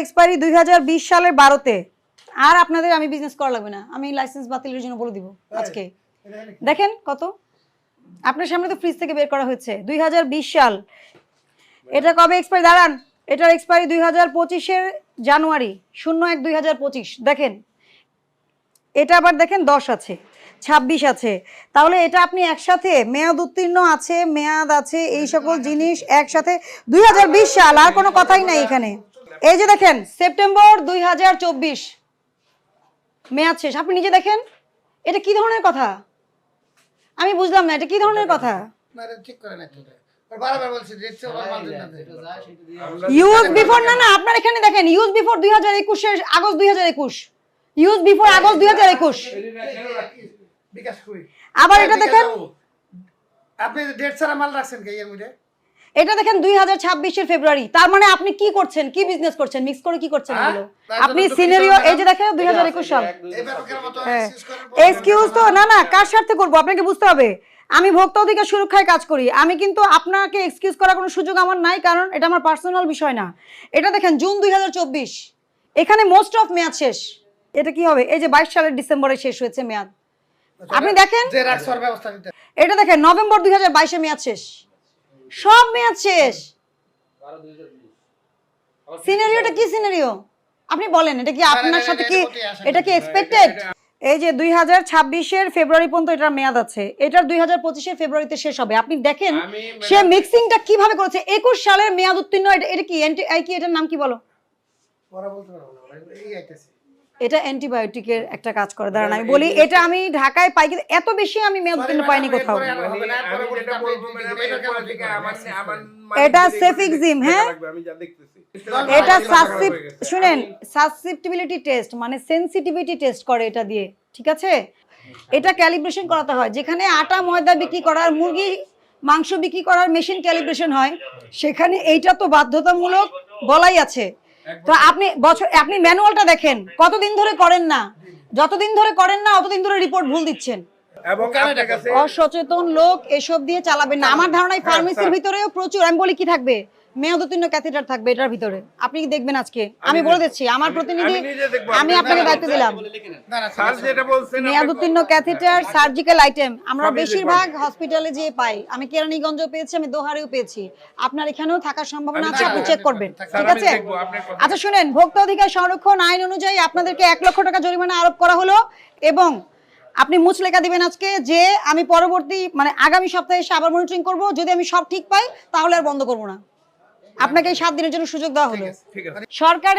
Expiry 2020 সালের 12-তে। আর আপনাদের আমি বিজনেস করা লাগবে না, আমি লাইসেন্স বাতিলের জন্য বলে দিব আজকে। দেখেন কত আপনার সামনে তো ফ্রিজ থেকে বের করা হয়েছে 2020 সাল। এটা কবে এক্সপায়ারি দাঁড়ান, এটার এক্সপায়ারি 2025-এর জানুয়ারি 01/2025। দেখেন এটা আবার দেখেন 10 আছে 26 আছে, তাহলে এটা আপনি একসাথে মেয়াদ উত্তীর্ণ আছে, মেয়াদ আছে, এই সকল জিনিস একসাথে 2020 সাল, আর কোনো কথাই নাই এখানে। এই যে দেখেন সেপ্টেম্বর 2024 মেয়াদ শেষ, আপনি নিজে দেখেন এটা কি ধরনের কথা, আমি বুঝলাম না এটা কি ধরনের কথা। ইউজ বিফোর না না, আপনার এখানে দেখেন use before 2021 August 2021, use before August 2021। আবার এটা দেখেন আপনি ডেট ছাড়া মাল রাখছেন কি এর মধ্যে? এটা দেখেন 2026-এর ফেব্রুয়ারি। তার মানে আপনি কি করছেন, কি বিজনেস করছেন, মিক্স করে কি করছেন এগুলো আপনি সিনারিও। এই যে দেখেন 2021 সাল, এক্সকিউজ তো না না, কার স্বার্থে করব আপনাকে বুঝতে হবে। আমি ভোক্তা অধিকার সুরক্ষায় কাজ করি, আমি কিন্তু আপনাকে এক্সকিউজ করার কোনো সুযোগ আমার নাই, কারণ এটা আমার পার্সোনাল বিষয় না। এটা দেখেন জুন 2024, এখানে মোস্ট অফ মেয়াদ শেষ। এটা কি হবে, এই যে 22 সালের ডিসেম্বরে শেষ হয়েছে মেয়াদ, আপনি দেখেন। এটা দেখেন নভেম্বর 2022-এ মেয়াদ শেষ, সব মেয়াদ শেষ। সিনারিওটা কি সিনারিও আপনি বলেন, এটা কি আপনার সাথে কি, এটা কি এক্সপেক্টেড? এই যে 2026-এর ফেব্রুয়ারি পর্যন্ত এটার মেয়াদ আছে, এটার 2025-এর ফেব্রুয়ারিতে শেষ হবে। আপনি দেখেন সে মিক্সিংটা কিভাবে করেছে। 21 সালের মেয়াদ উত্তীর্ণ, এটা কি কি, এটার নাম কি বলো? এটা অ্যান্টিবায়োটিকের একটা কাজ করে, দাঁড়ান আমি বলি। এটা আমি ঢাকায় পাই, কিন্তু এত বেশি আমি মেয়াদ উত্তীর্ণ পাইনি কোথাও। এটা সেফিক্সিম, হ্যাঁ এটা শুনেন সাসসেপ্টিবিলিটি টেস্ট মানে সেনসিটিভিটি টেস্ট করে এটা দিয়ে, ঠিক আছে? এটা ক্যালিব্রেশন করাতে হয়, যেখানে আটা ময়দা বিক্রি করার, মুরগি মাংস বিক্রি করার মেশিন ক্যালিব্রেশন হয়, সেখানে এইটা তো বাধ্যতামূলক বলাই আছে। তো আপনি ম্যানুয়ালটা দেখেন, কতদিন ধরে করেন না, যতদিন ধরে করেন না অতদিন ধরে রিপোর্ট ভুল দিচ্ছেন। অসচেতন লোক এসব দিয়ে চালাবেন না। আমার ধারণা ফার্মেসির ভিতরেও প্রচুর, আমি বলি কি থাকবে, মেয়াদ উত্তীর্ণ ক্যাথেটার থাকবে এটার ভিতরে। আপনি কি দেখবেন আজকে? আমি বলে দিচ্ছি, আমার প্রতিনিধি, আমি আপনাকে দায়িত্ব দিলাম। মেয়াদ উত্তীর্ণ ক্যাথেটার সার্জিক্যাল আইটেম আমরা বেশিরভাগ হসপিটালে যে পাই, আমি কেরানীগঞ্জও পেয়েছি, আমি দোহারেও পেয়েছি, আপনার এখানেও থাকার সম্ভাবনা আছে, আপনি চেক করবেন, ঠিক আছে? আচ্ছা শুনেন, ভোক্তা অধিকার সংরক্ষণ আইন অনুযায়ী আপনাদেরকে 1 লক্ষ টাকা জরিমানা আরোপ করা হলো, এবং আপনি মুচলেখা দিবেন আজকে যে আমি পরবর্তী মানে আগামী সপ্তাহে এসে আবার মনিটরিং করব, যদি আমি সব ঠিক পাই তাহলে আর বন্ধ করব না। আপনাকে এই 7 দিনের জন্য সুযোগ দেওয়া হলো। সরকার